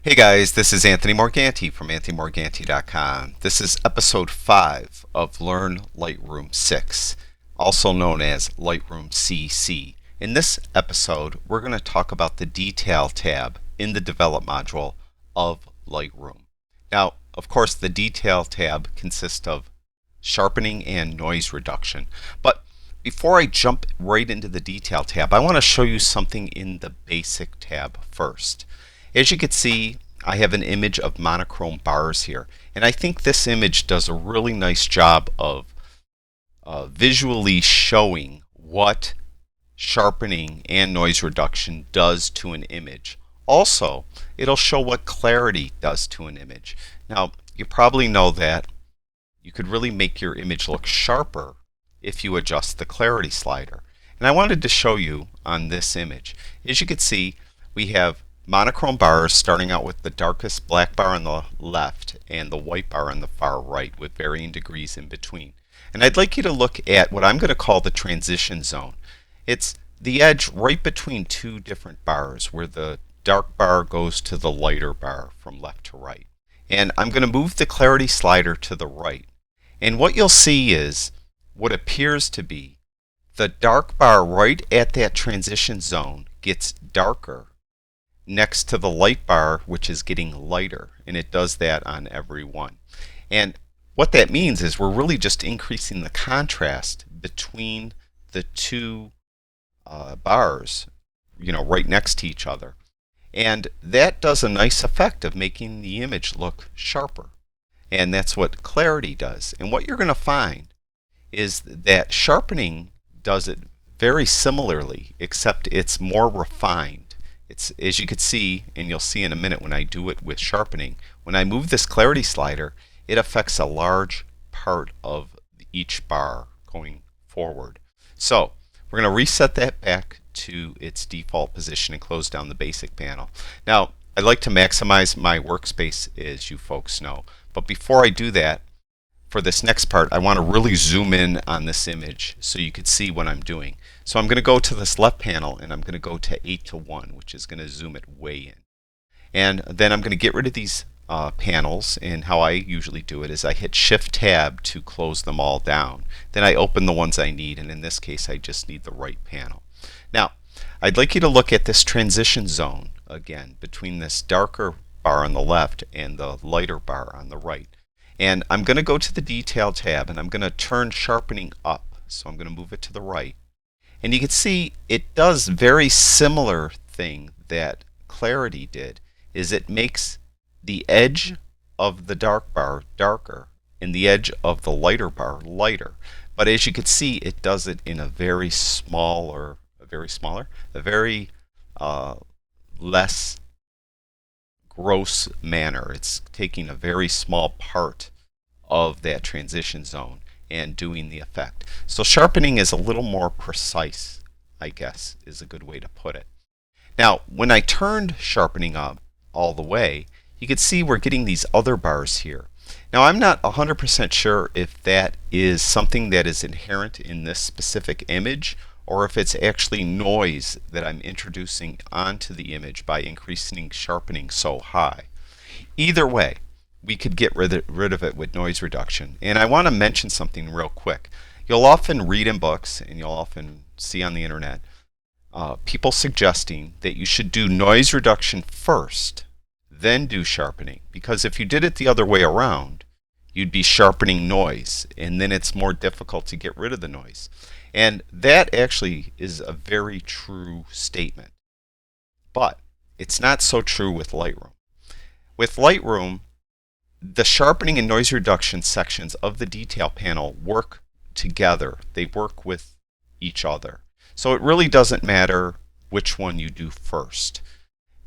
Hey guys, this is Anthony Morganti from anthonymorganti.com. This is episode 5 of Learn Lightroom 6, also known as Lightroom CC. In this episode, we're going to talk about the Detail tab in the Develop module of Lightroom. Now, of course, the Detail tab consists of Sharpening and Noise Reduction. But before I jump right into the Detail tab, I want to show you something in the Basic tab first. As you can see, I have an image of monochrome bars here, and I think this image does a really nice job of visually showing what sharpening and noise reduction does to an image. Also, it'll show what clarity does to an image. Now, you probably know that you could really make your image look sharper if you adjust the clarity slider. And I wanted to show you on this image. As you can see, we have monochrome bars starting out with the darkest black bar on the left and the white bar on the far right with varying degrees in between. And I'd like you to look at what I'm going to call the transition zone. It's the edge right between two different bars where the dark bar goes to the lighter bar from left to right. And I'm going to move the clarity slider to the right. And what you'll see is what appears to be the dark bar right at that transition zone gets darker next to the light bar, which is getting lighter, and it does that on every one. And what that means is we're really just increasing the contrast between the two bars, right next to each other. And that does a nice effect of making the image look sharper. And that's what clarity does. And what you're going to find is that sharpening does it very similarly, except it's more refined. It's, as you can see, and you'll see in a minute when I do it with sharpening, when I move this clarity slider, it affects a large part of each bar going forward. So we're going to reset that back to its default position and close down the basic panel. Now, I like to maximize my workspace, as you folks know. But before I do that, for this next part, I want to really zoom in on this image so you can see what I'm doing. So I'm going to go to this left panel and I'm going to go to 8:1, which is going to zoom it way in. And then I'm going to get rid of these panels, and how I usually do it is I hit Shift Tab to close them all down. Then I open the ones I need, and in this case I just need the right panel. Now, I'd like you to look at this transition zone again between this darker bar on the left and the lighter bar on the right. And I'm going to go to the Detail tab and I'm going to turn sharpening up. So I'm going to move it to the right. And you can see it does very similar thing that clarity did, is it makes the edge of the dark bar darker and the edge of the lighter bar lighter. But as you can see, it does it in a very less gross manner. It's taking a very small part of that transition zone and doing the effect. So sharpening is a little more precise, I guess, is a good way to put it. Now, when I turned sharpening up all the way, you can see we're getting these other bars here. Now, I'm not 100% sure if that is something that is inherent in this specific image, or if it's actually noise that I'm introducing onto the image by increasing sharpening so high. Either way, we could get rid of it with noise reduction. And I want to mention something real quick. You'll often read in books and you'll often see on the internet people suggesting that you should do noise reduction first, then do sharpening. Because if you did it the other way around, you'd be sharpening noise, and then it's more difficult to get rid of the noise. And that actually is a very true statement. But it's not so true with Lightroom. With Lightroom, the sharpening and noise reduction sections of the detail panel work together. They work with each other. So it really doesn't matter which one you do first.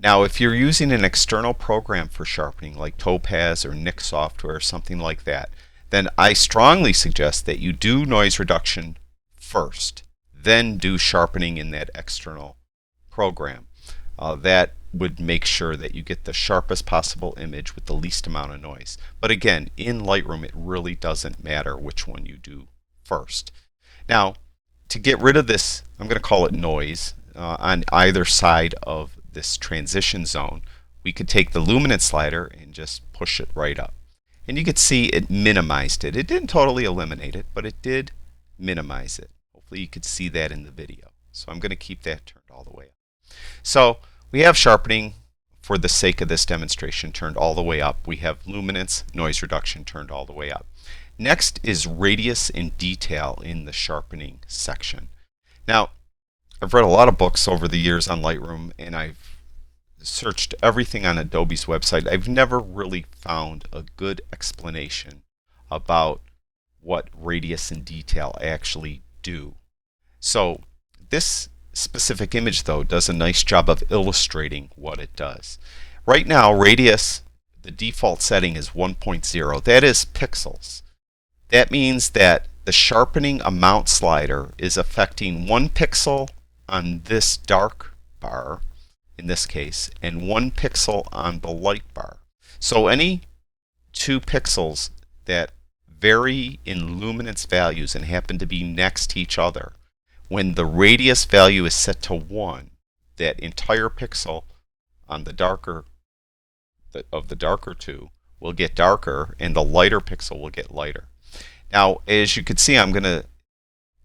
Now, if you're using an external program for sharpening like Topaz or Nik software or something like that, then I strongly suggest that you do noise reduction first, then do sharpening in that external program. That would make sure that you get the sharpest possible image with the least amount of noise. But again, in Lightroom, it really doesn't matter which one you do first. Now, to get rid of this, I'm going to call it noise, on either side of this transition zone, we could take the luminance slider and just push it right up. And you could see it minimized it. It didn't totally eliminate it, but it did minimize it. Hopefully you could see that in the video. So I'm going to keep that turned all the way up. So we have sharpening, for the sake of this demonstration, turned all the way up. We have luminance noise reduction turned all the way up. Next is radius and detail in the sharpening section. Now, I've read a lot of books over the years on Lightroom, and I've searched everything on Adobe's website. I've never really found a good explanation about what radius and detail actually do. So this specific image, though, does a nice job of illustrating what it does. Right now, radius, the default setting is 1.0. That is pixels. That means that the sharpening amount slider is affecting 1 pixel on this dark bar, in this case, and 1 pixel on the light bar. So any 2 pixels that vary in luminance values and happen to be next to each other, when the radius value is set to 1, that entire pixel on the darker of the darker 2 will get darker, and the lighter pixel will get lighter. Now, as you can see, I'm going to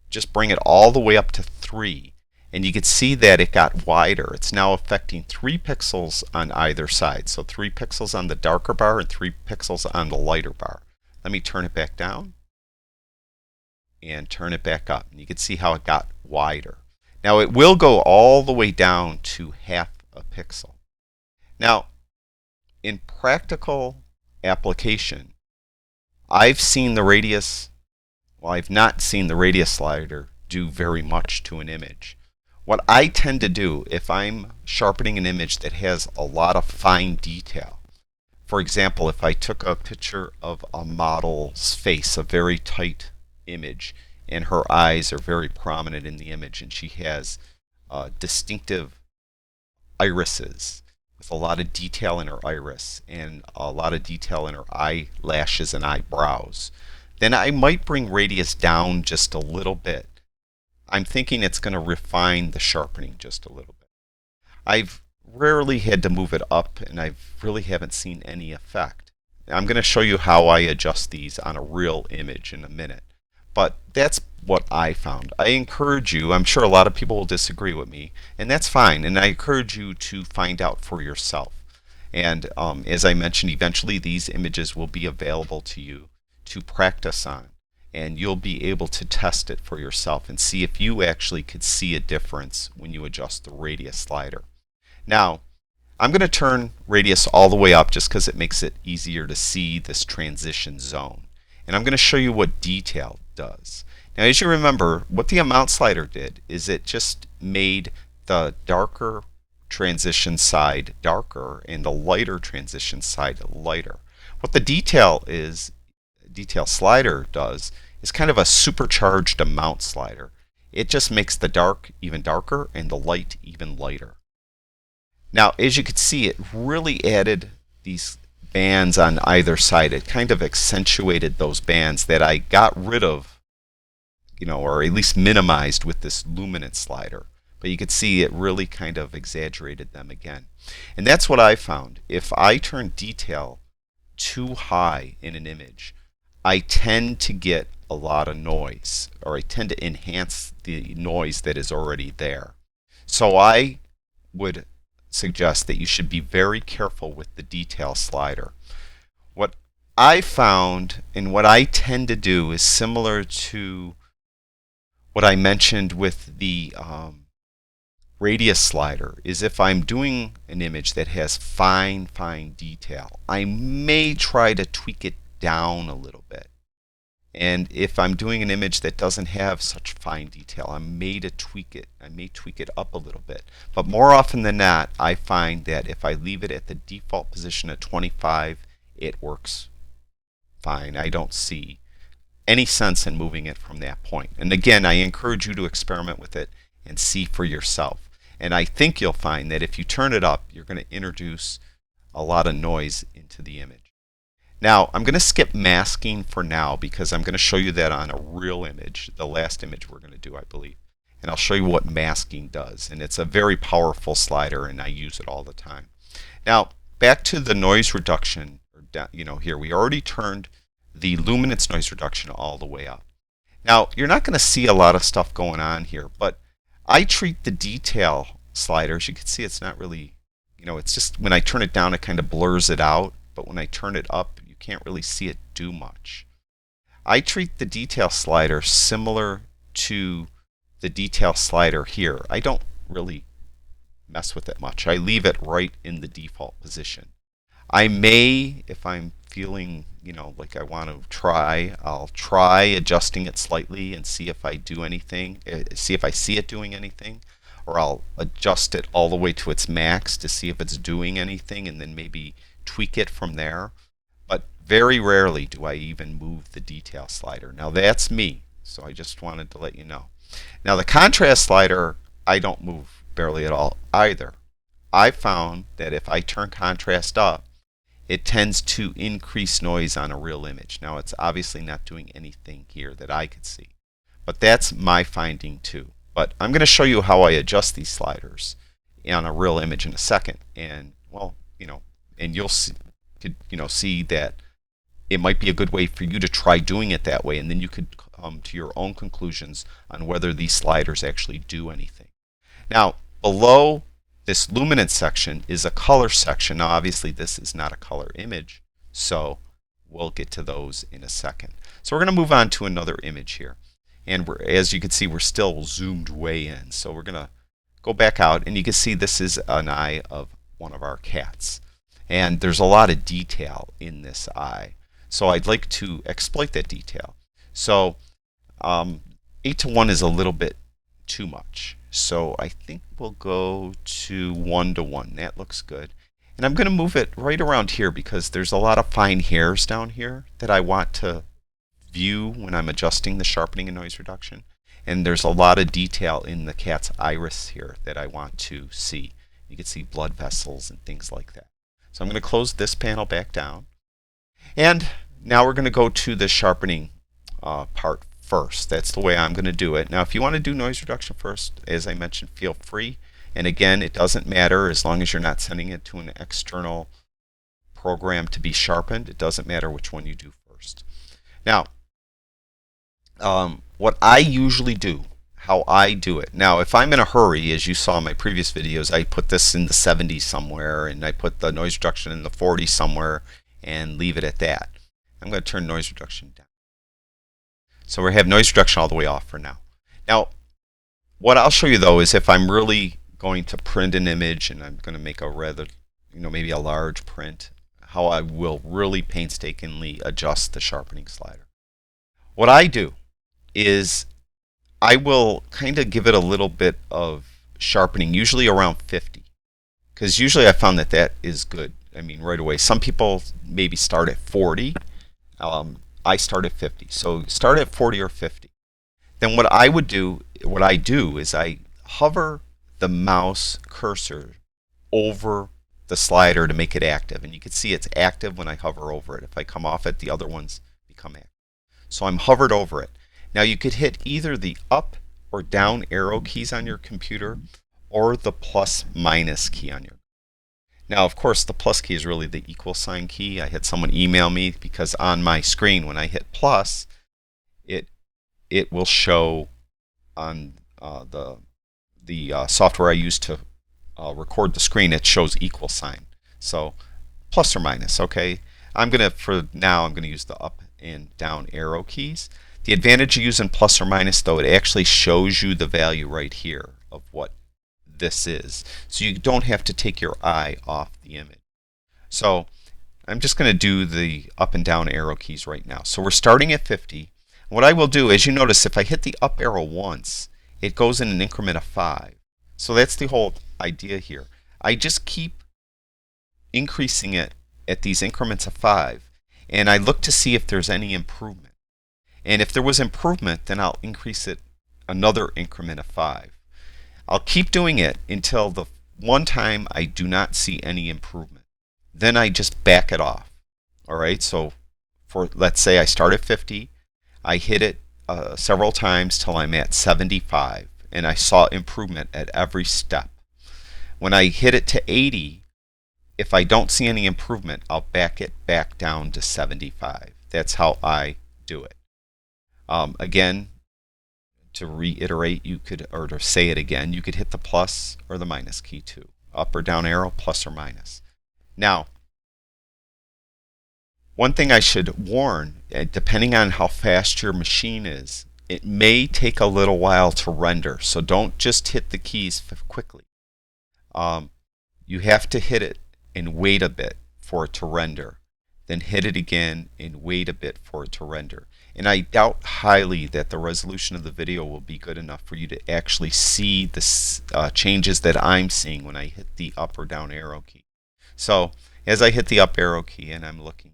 just bring it all the way up to 3, and you can see that it got wider. It's now affecting 3 pixels on either side. So 3 pixels on the darker bar and 3 pixels on the lighter bar. Let me turn it back down and turn it back up, and you can see how it got wider. Now it will go all the way down to half a pixel. Now, in practical application, I've seen the radius, well, I've not seen the radius slider do very much to an image. What I tend to do if I'm sharpening an image that has a lot of fine detail, for example, if I took a picture of a model's face, a very tight image, and her eyes are very prominent in the image, and she has distinctive irises with a lot of detail in her iris and a lot of detail in her eyelashes and eyebrows, then I might bring radius down just a little bit. I'm thinking it's going to refine the sharpening just a little bit. I've rarely had to move it up, and I really haven't seen any effect. I'm going to show you how I adjust these on a real image in a minute. But that's what I found. I encourage you, I'm sure a lot of people will disagree with me, and that's fine, and I encourage you to find out for yourself. And as I mentioned, eventually these images will be available to you to practice on, and you'll be able to test it for yourself and see if you actually could see a difference when you adjust the radius slider. Now, I'm going to turn radius all the way up just because it makes it easier to see this transition zone. And I'm going to show you what detail does. Now, as you remember, what the amount slider did is it just made the darker transition side darker and the lighter transition side lighter. What the detail slider does is kind of a supercharged amount slider. It just makes the dark even darker and the light even lighter. Now, as you can see, it really added these bands on either side. It kind of accentuated those bands that I got rid of, or at least minimized with this luminance slider. But you can see it really kind of exaggerated them again. And that's what I found. If I turn detail too high in an image, I tend to get a lot of noise, or I tend to enhance the noise that is already there. So I would suggest that you should be very careful with the detail slider. What I found and what I tend to do is similar to what I mentioned with the radius slider, is if I'm doing an image that has fine detail, I may try to tweak it down a little bit. And if I'm doing an image that doesn't have such fine detail, I may tweak it up a little bit. But more often than not, I find that if I leave it at the default position at 25, it works fine. I don't see any sense in moving it from that point. And again, I encourage you to experiment with it and see for yourself. And I think you'll find that if you turn it up, you're going to introduce a lot of noise into the image. Now, I'm going to skip masking for now because I'm going to show you that on a real image, the last image we're going to do, I believe. And I'll show you what masking does. And it's a very powerful slider, and I use it all the time. Now, back to the noise reduction, here we already turned the Luminance Noise Reduction all the way up. Now, you're not going to see a lot of stuff going on here, but I treat the detail slider, as you can see, it's not really, it's just when I turn it down, it kind of blurs it out, but when I turn it up, you can't really see it do much. I treat the detail slider similar to the detail slider here. I don't really mess with it much. I leave it right in the default position. I may, if I'm feeling, like I want to try, I'll try adjusting it slightly and see if I do anything, see if I see it doing anything, or I'll adjust it all the way to its max to see if it's doing anything and then maybe tweak it from there. But very rarely do I even move the detail slider. Now that's me, so I just wanted to let you know. Now the contrast slider, I don't move barely at all either. I found that if I turn contrast up, it tends to increase noise on a real image. Now it's obviously not doing anything here that I could see, but that's my finding too. But I'm going to show you how I adjust these sliders on a real image in a second, and well, and you'll see, see that it might be a good way for you to try doing it that way, and then you could come to your own conclusions on whether these sliders actually do anything. Now, below this luminance section is a color section. Now, obviously, this is not a color image, so we'll get to those in a second. So we're going to move on to another image here. And as you can see, we're still zoomed way in. So we're going to go back out, and you can see this is an eye of one of our cats. And there's a lot of detail in this eye. So I'd like to exploit that detail. So 8:1 is a little bit too much. So I think we'll go to 1:1. That looks good. And I'm going to move it right around here because there's a lot of fine hairs down here that I want to view when I'm adjusting the sharpening and noise reduction. And there's a lot of detail in the cat's iris here that I want to see. You can see blood vessels and things like that. So I'm going to close this panel back down. And now we're going to go to the sharpening part first. That's the way I'm going to do it. Now, if you want to do noise reduction first, as I mentioned, feel free. And again, it doesn't matter as long as you're not sending it to an external program to be sharpened. It doesn't matter which one you do first. Now, what I usually do, how I do it. Now, if I'm in a hurry, as you saw in my previous videos, I put this in the 70s somewhere, and I put the noise reduction in the 40s somewhere, and leave it at that. I'm going to turn noise reduction down. So we have noise reduction all the way off for now. Now, what I'll show you though is if I'm really going to print an image and I'm going to make a rather, maybe a large print, how I will really painstakingly adjust the sharpening slider. What I do is I will kind of give it a little bit of sharpening, usually around 50, because usually I found that that is good. I mean, right away. Some people maybe start at 40. I start at 50. So start at 40 or 50. Then what I do is I hover the mouse cursor over the slider to make it active. And you can see it's active when I hover over it. If I come off it, the other ones become active. So I'm hovered over it. Now you could hit either the up or down arrow keys on your computer or the plus minus key on your. Now, of course, the plus key is really the equal sign key. I had someone email me because on my screen, when I hit plus, it will show on the software I use to record the screen. It shows equal sign. So plus or minus. Okay. For now, I'm gonna use the up and down arrow keys. The advantage of using plus or minus, though, it actually shows you the value right here of what this is, so you don't have to take your eye off the image. So I'm just going to do the up and down arrow keys right now. So we're starting at 50. What I will do, as you notice, if I hit the up arrow once, it goes in an increment of 5. So that's the whole idea here. I just keep increasing it at these increments of 5, and I look to see if there's any improvement. And if there was improvement, then I'll increase it another increment of 5. I'll keep doing it until the one time I do not see any improvement. Then I just back it off. All right, so let's say I start at 50, I hit it several times till I'm at 75, and I saw improvement at every step. When I hit it to 80, if I don't see any improvement, I'll back it back down to 75. That's how I do it. Again, to reiterate, you could, or to say it again, you could hit the plus or the minus key too. Up or down arrow, plus or minus. Now, one thing I should warn, depending on how fast your machine is, it may take a little while to render. So don't just hit the keys quickly. You have to hit it and wait a bit for it to render. Then hit it again and wait a bit for it to render. And I doubt highly that the resolution of the video will be good enough for you to actually see the changes that I'm seeing when I hit the up or down arrow key. So as I hit the up arrow key and I'm looking,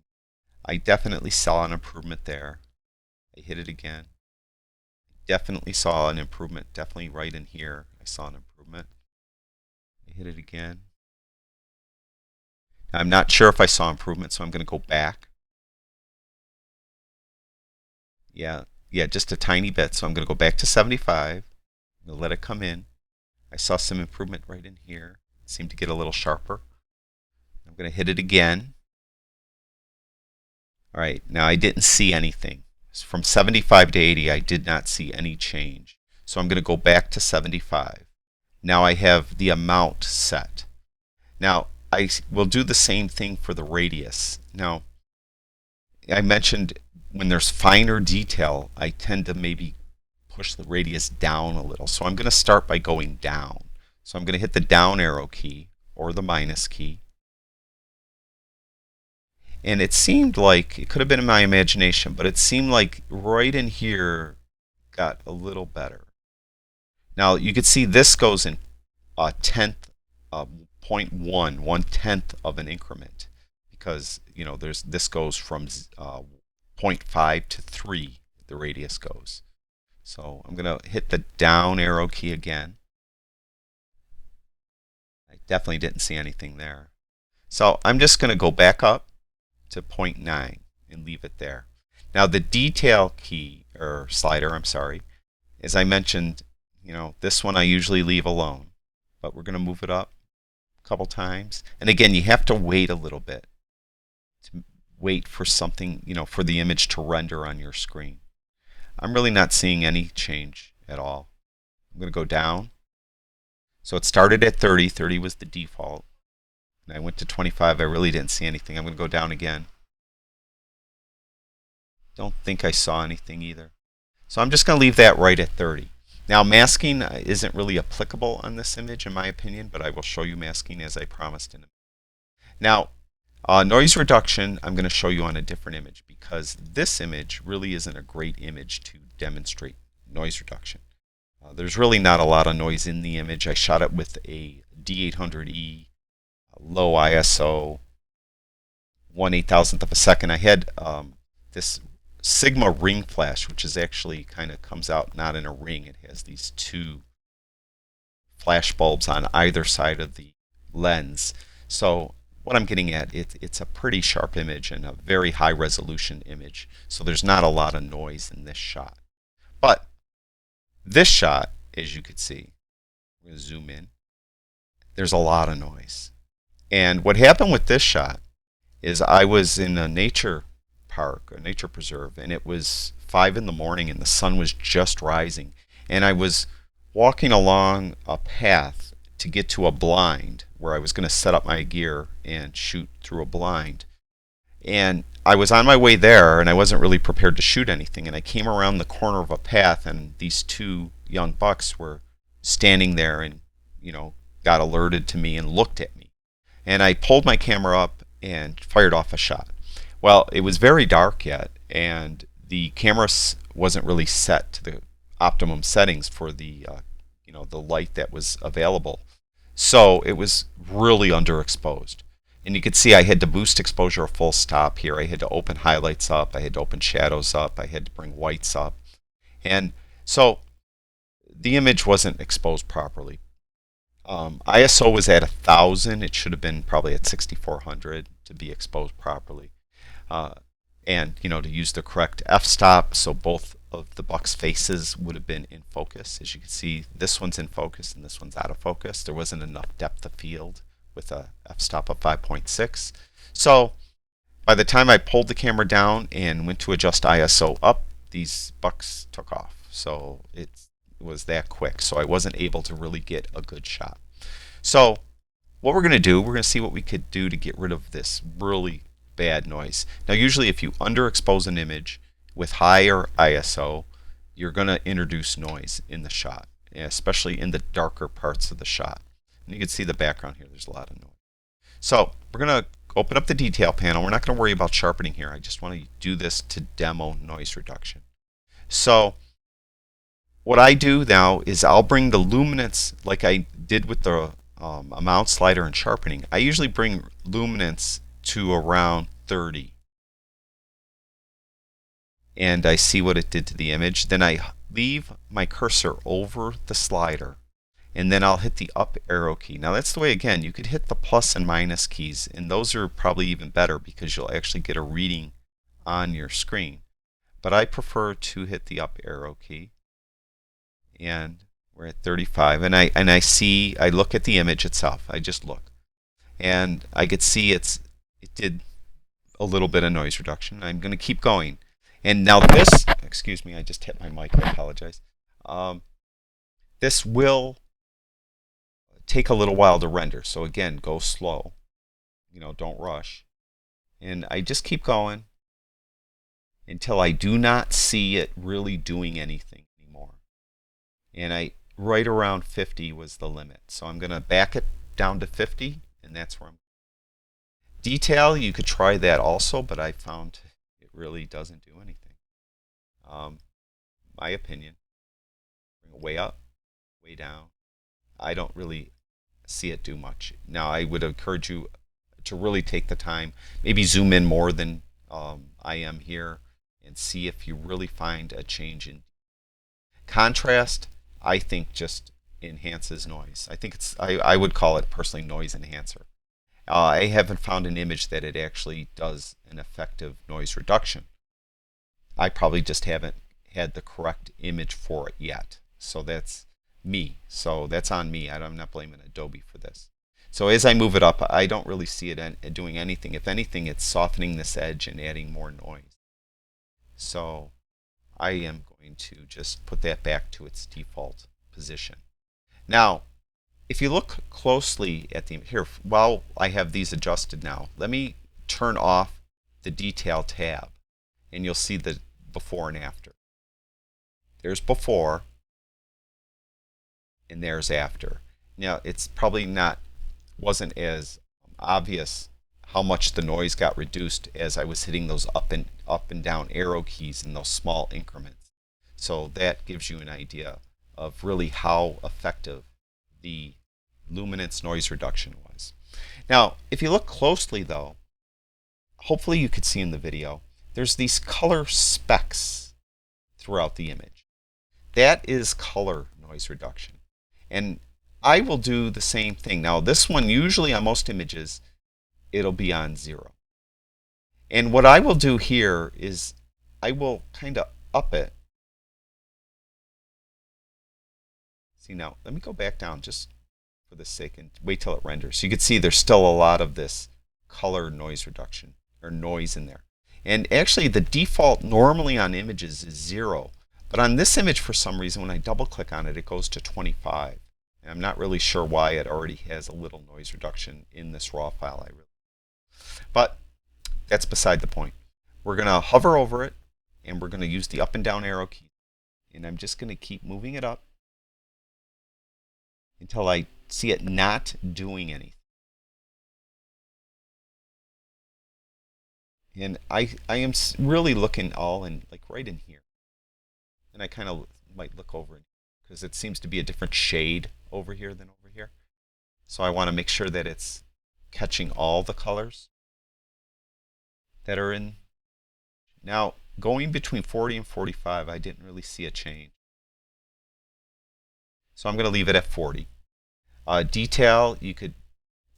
I definitely saw an improvement there. I hit it again. Definitely saw an improvement. Definitely right in here I saw an improvement. I hit it again. Now, I'm not sure if I saw improvement, so I'm going to go back. Yeah, just a tiny bit. So I'm going to go back to 75. I'm going to let it come in. I saw some improvement right in here. It seemed to get a little sharper. I'm going to hit it again. All right, now I didn't see anything. From 75 to 80, I did not see any change. So I'm going to go back to 75. Now I have the amount set. Now I will do the same thing for the radius. Now, I mentioned when there's finer detail, I tend to maybe push the radius down a little. So I'm going to start by going down. So I'm going to hit the down arrow key or the minus key. And it seemed like, it could have been in my imagination, but it seemed like right in here got a little better. Now you can see this goes in a tenth, 0.1, 1/10 of an increment, because this goes from 0.5 to 3, the radius goes. So I'm going to hit the down arrow key again. I definitely didn't see anything there. So I'm just going to go back up to 0.9 and leave it there. Now the detail key, or slider, I'm sorry, as I mentioned, this one I usually leave alone, but we're going to move it up a couple times. And again, you have to wait a little bit to wait for something, for the image to render on your screen. I'm really not seeing any change at all. I'm going to go down. So it started at 30. 30 was the default. And I went to 25. I really didn't see anything. I'm going to go down again. Don't think I saw anything either. So I'm just going to leave that right at 30. Now masking isn't really applicable on this image in my opinion, but I will show you masking as I promised in a minute. Now noise reduction I'm going to show you on a different image, because this image really isn't a great image to demonstrate noise reduction. There's really not a lot of noise in the image. I shot it with a D800E, low ISO, 1/8000th of a second. I had this Sigma ring flash, which is actually kind of comes out not in a ring. It has these two flash bulbs on either side of the lens. So what I'm getting at, it's a pretty sharp image and a very high resolution image. So there's not a lot of noise in this shot. But this shot, as you can see, we're going to zoom in, there's a lot of noise. And what happened with this shot is I was in a nature park, a nature preserve, and it was 5 in the morning and the sun was just rising, and I was walking along a path to get to a blind where I was going to set up my gear and shoot through a blind, and I was on my way there and I wasn't really prepared to shoot anything, and I came around the corner of a path and these two young bucks were standing there and got alerted to me and looked at me, and I pulled my camera up and fired off a shot. Well, it was very dark yet, and the camera wasn't really set to the optimum settings for the the light that was available. So it was really underexposed. And you could see I had to boost exposure a full stop here. I had to open highlights up. I had to open shadows up. I had to bring whites up. And so the image wasn't exposed properly. ISO was at 1000. It should have been probably at 6400 to be exposed properly. And to use the correct f-stop, so both of the buck's faces would have been in focus. As you can see, this one's in focus and this one's out of focus. There wasn't enough depth of field with a f-stop of 5.6. So by the time I pulled the camera down and went to adjust ISO up, these bucks took off. So it was that quick. So I wasn't able to really get a good shot. So what we're going to do, we're going to see what we could do to get rid of this really bad noise. Now usually if you underexpose an image with higher ISO, you're going to introduce noise in the shot, especially in the darker parts of the shot. And you can see the background here, there's a lot of noise. So we're going to open up the detail panel. We're not going to worry about sharpening here. I just want to do this to demo noise reduction. So what I do now is I'll bring the luminance, like I did with the amount slider and sharpening. I usually bring luminance to around 30. And I see what it did to the image. Then I leave my cursor over the slider, and then I'll hit the up arrow key. Now that's the way, again, you could hit the plus and minus keys, and those are probably even better because you'll actually get a reading on your screen. But I prefer to hit the up arrow key, and we're at 35, and I look at the image itself. I just look, and I could see it did a little bit of noise reduction. I'm going to keep going. And now this, excuse me, I just hit my mic, I apologize. This will take a little while to render. So again, go slow, don't rush. And I just keep going until I do not see it really doing anything anymore. And right around 50 was the limit. So I'm going to back it down to 50, and that's where I'm. Detail, you could try that also, but I found it really doesn't do anything. My opinion, bring it way up, way down. I don't really see it do much. Now I would encourage you to really take the time, maybe zoom in more than I am here, and see if you really find a change in contrast. I think just enhances noise. I think I would call it personally noise enhancer. I haven't found an image that it actually does an effective noise reduction. I probably just haven't had the correct image for it yet. So that's me. So that's on me. I'm not blaming Adobe for this. So as I move it up, I don't really see it doing anything. If anything, it's softening this edge and adding more noise. So I am going to just put that back to its default position. Now, if you look closely at here, while I have these adjusted now, let me turn off the detail tab, and you'll see the before and after. There's before, and there's after. Now, it's probably wasn't as obvious how much the noise got reduced as I was hitting those up and down arrow keys in those small increments. So that gives you an idea of really how effective the Luminance Noise Reduction was. Now, if you look closely though, hopefully you could see in the video, there's these color specks throughout the image. That is color noise reduction. And I will do the same thing. Now this one, usually on most images, it'll be on 0. And what I will do here is I will kind of up it. See, now let me go back down just for the sake and wait till it renders. So you can see there's still a lot of this color noise reduction or noise in there. And actually the default normally on images is 0. But on this image, for some reason, when I double click on it, it goes to 25. And I'm not really sure why it already has a little noise reduction in this raw file. But that's beside the point. We're going to hover over it, and we're going to use the up and down arrow key. And I'm just going to keep moving it up until I see it not doing anything. And I am really looking all in, like right in here. And I kind of might look over it because it seems to be a different shade over here than over here. So I want to make sure that it's catching all the colors that are in. Now, going between 40 and 45, I didn't really see a change. So I'm going to leave it at 40. Detail, you could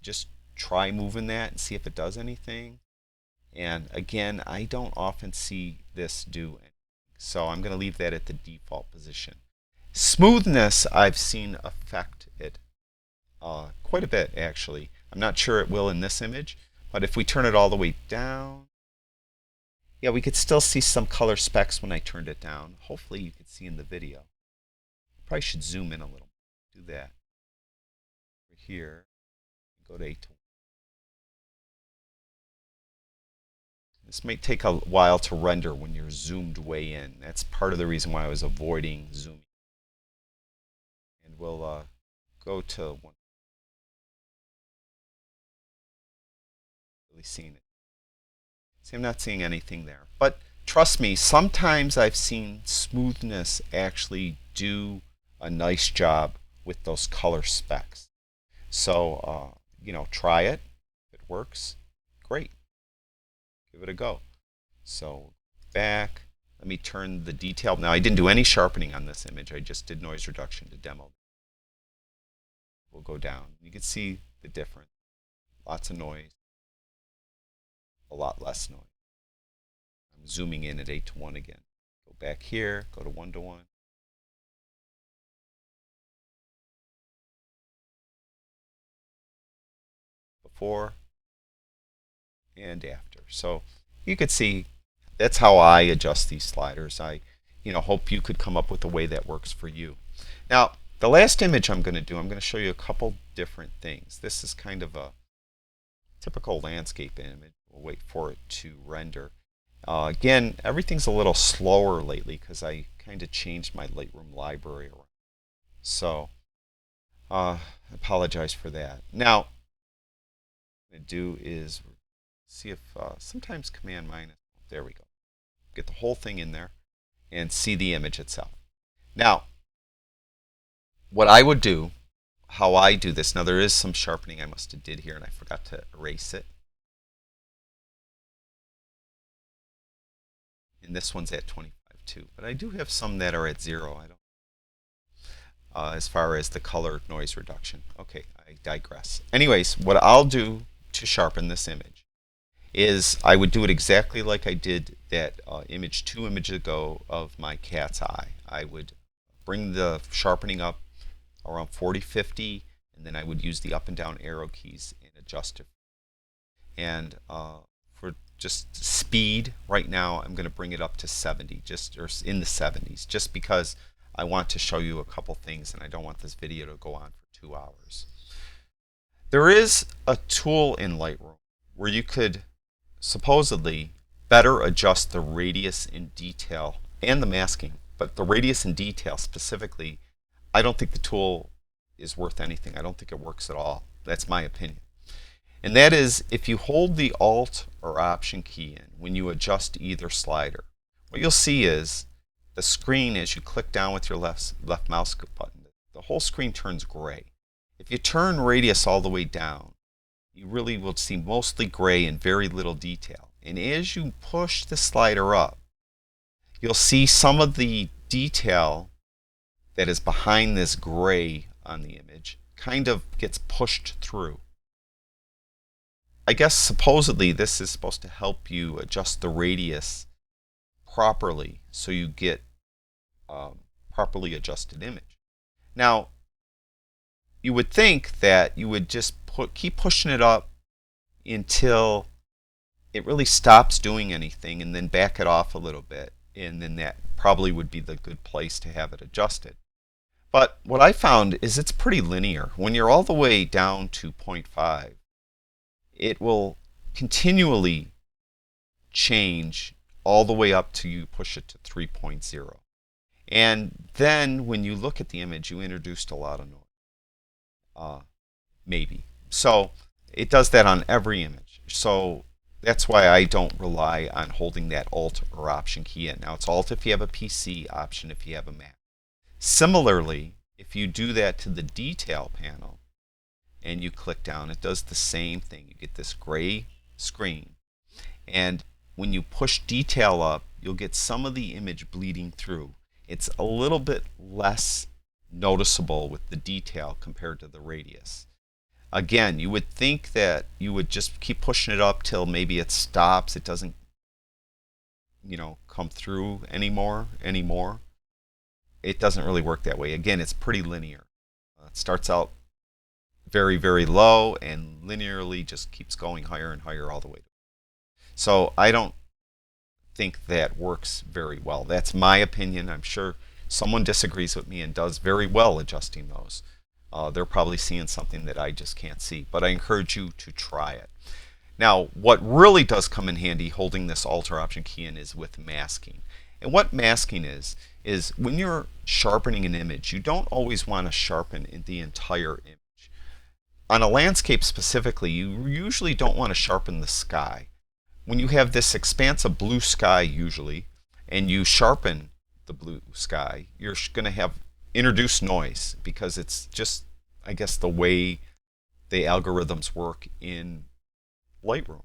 just try moving that and see if it does anything. And again, I don't often see this do anything. So I'm going to leave that at the default position. Smoothness, I've seen affect it quite a bit, actually. I'm not sure it will in this image, but if we turn it all the way down, yeah, we could still see some color specks when I turned it down. Hopefully you can see in the video. Probably should zoom in a little. Do that. Over here, go to 8 to 1. This may take a while to render when you're zoomed way in. That's part of the reason why I was avoiding zooming. And we'll go to one. Really seeing it. See, I'm not seeing anything there. But trust me, sometimes I've seen smoothness actually do a nice job with those color specs. So, try it. If it works, great. Give it a go. So, back. Let me turn the detail. Now, I didn't do any sharpening on this image. I just did noise reduction to demo. We'll go down. You can see the difference. Lots of noise. A lot less noise. I'm zooming in at 8 to 1 again. Go back here, go to 1 to 1. Before and after. So you could see that's how I adjust these sliders. I hope you could come up with a way that works for you. Now, the last image I'm going to show you a couple different things. This is kind of a typical landscape image. We'll wait for it to render. Again, everything's a little slower lately because I kind of changed my Lightroom library around. So, I apologize for that. Now, what I'm going to do is see if sometimes Command minus, there we go. Get the whole thing in there and see the image itself. Now, what I would do, how I do this, now there is some sharpening I must have did here and I forgot to erase it. And this one's at 25 too, but I do have some that are at 0. I don't. As far as the color noise reduction. Okay, I digress. Anyways, what I'll do to sharpen this image is I would do it exactly like I did that image 2 images ago of my cat's eye. I would bring the sharpening up around 40-50, and then I would use the up and down arrow keys and adjust it. And for just speed, right now I'm going to bring it up to 70, or in the 70s, just because I want to show you a couple things and I don't want this video to go on for 2 hours. There is a tool in Lightroom where you could supposedly better adjust the radius in detail and the masking, but the radius in detail specifically, I don't think the tool is worth anything. I don't think it works at all. That's my opinion. And that is if you hold the Alt or Option key in when you adjust either slider, what you'll see is the screen, as you click down with your left mouse button, the whole screen turns gray. If you turn radius all the way down, you really will see mostly gray and very little detail. And as you push the slider up, you'll see some of the detail that is behind this gray on the image kind of gets pushed through. I guess supposedly this is supposed to help you adjust the radius properly so you get properly adjusted image. Now, you would think that you would just keep pushing it up until it really stops doing anything and then back it off a little bit, and then that probably would be the good place to have it adjusted. But what I found is it's pretty linear. When you're all the way down to 0.5, it will continually change all the way up to you push it to 3.0. And then when you look at the image, you introduced a lot of noise. Maybe. So it does that on every image. So that's why I don't rely on holding that Alt or Option key in. Now it's Alt if you have a PC, Option if you have a Mac. Similarly, if you do that to the detail panel and you click down, it does the same thing. You get this gray screen, and when you push detail up, you'll get some of the image bleeding through. It's a little bit less noticeable with the detail compared to the radius. Again, you would think that you would just keep pushing it up till maybe it stops, it doesn't come through anymore. It doesn't really work that way. Again, it's pretty linear. It starts out very, very low and linearly just keeps going higher and higher all the way. So I don't think that works very well. That's my opinion. I'm sure someone disagrees with me and does very well adjusting those. They're probably seeing something that I just can't see, but I encourage you to try it. Now, what really does come in handy holding this Alter Option key in is with masking. And what masking is when you're sharpening an image, you don't always want to sharpen the entire image. On a landscape specifically, you usually don't want to sharpen the sky. When you have this expansive blue sky usually, and you sharpen the blue sky, you're going to have introduced noise because it's just, I guess, the way the algorithms work in Lightroom.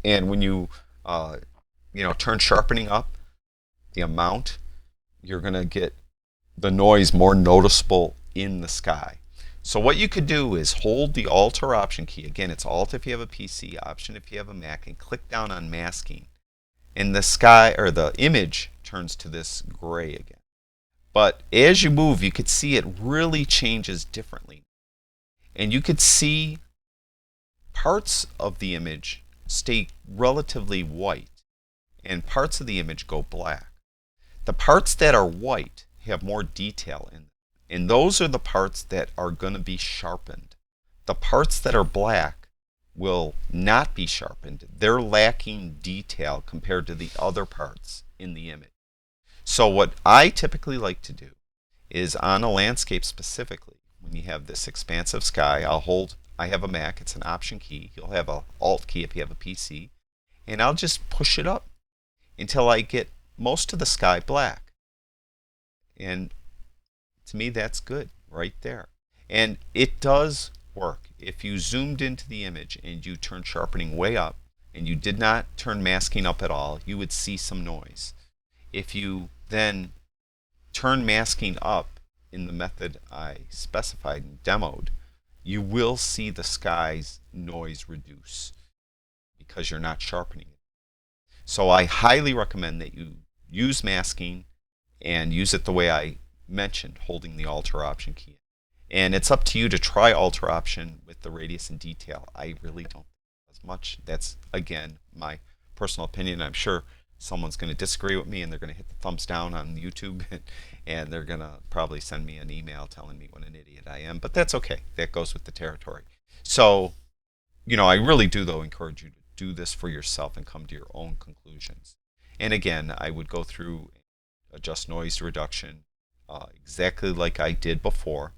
And when you, turn sharpening up, the amount, you're going to get the noise more noticeable in the sky. So what you could do is hold the Alter Option key. Again, it's Alt if you have a PC, Option if you have a Mac, and click down on masking. And the sky or the image turns to this gray again. But as you move, you could see it really changes differently. And you could see parts of the image stay relatively white and parts of the image go black. The parts that are white have more detail in them, and those are the parts that are going to be sharpened. The parts that are black will not be sharpened. They're lacking detail compared to the other parts in the image. So what I typically like to do is on a landscape specifically, when you have this expansive sky, I have a Mac, it's an Option key. You'll have an Alt key if you have a PC, and I'll just push it up until I get most of the sky black. And to me, that's good right there. And it does work. If you zoomed into the image and you turn sharpening way up and you did not turn masking up at all, you would see some noise. If you then turn masking up in the method I specified and demoed, you will see the sky's noise reduce because you're not sharpening it. So I highly recommend that you use masking and use it the way I mentioned, holding the Alter Option key. And it's up to you to try Alter Option with the radius and detail. I really don't as much. That's, again, my personal opinion. I'm sure someone's going to disagree with me and they're going to hit the thumbs down on YouTube and they're going to probably send me an email telling me what an idiot I am. But that's okay. That goes with the territory. So, I really do, though, encourage you to do this for yourself and come to your own conclusions. And again, I would go through adjust noise reduction exactly like I did before.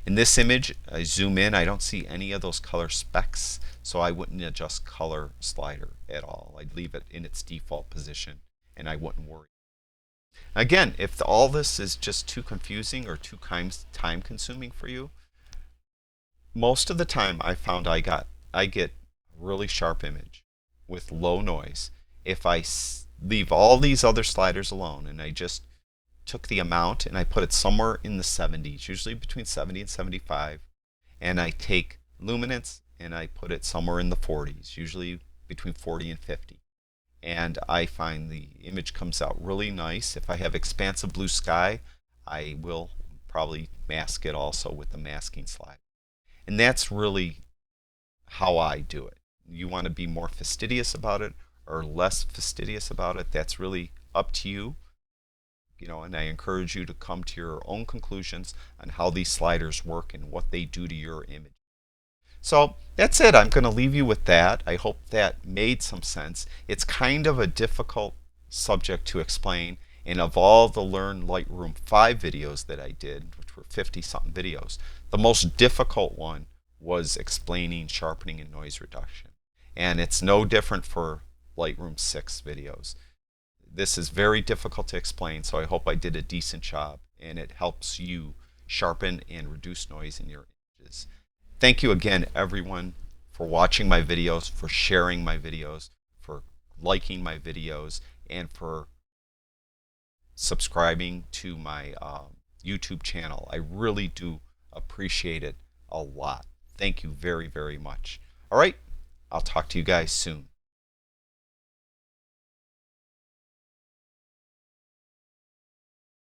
In this image, I zoom in, I don't see any of those color specks, so I wouldn't adjust color slider at all. I'd leave it in its default position and I wouldn't worry. Again, if all this is just too confusing or too time consuming for you, most of the time I found I get a really sharp image with low noise if I leave all these other sliders alone and I just took the amount and I put it somewhere in the 70s, usually between 70 and 75, and I take luminance and I put it somewhere in the 40s, usually between 40 and 50. And I find the image comes out really nice. If I have expansive blue sky, I will probably mask it also with the masking slide. And that's really how I do it. You want to be more fastidious about it or less fastidious about it, that's really up to you. And I encourage you to come to your own conclusions on how these sliders work and what they do to your image. So that's it. I'm going to leave you with that. I hope that made some sense. It's kind of a difficult subject to explain, and of all the Learn Lightroom 5 videos that I did, which were 50-something videos, the most difficult one was explaining sharpening and noise reduction. And it's no different for Lightroom 6 videos. This is very difficult to explain, so I hope I did a decent job and it helps you sharpen and reduce noise in your images. Thank you again, everyone, for watching my videos, for sharing my videos, for liking my videos, and for subscribing to my YouTube channel. I really do appreciate it a lot. Thank you very, very much. All right, I'll talk to you guys soon.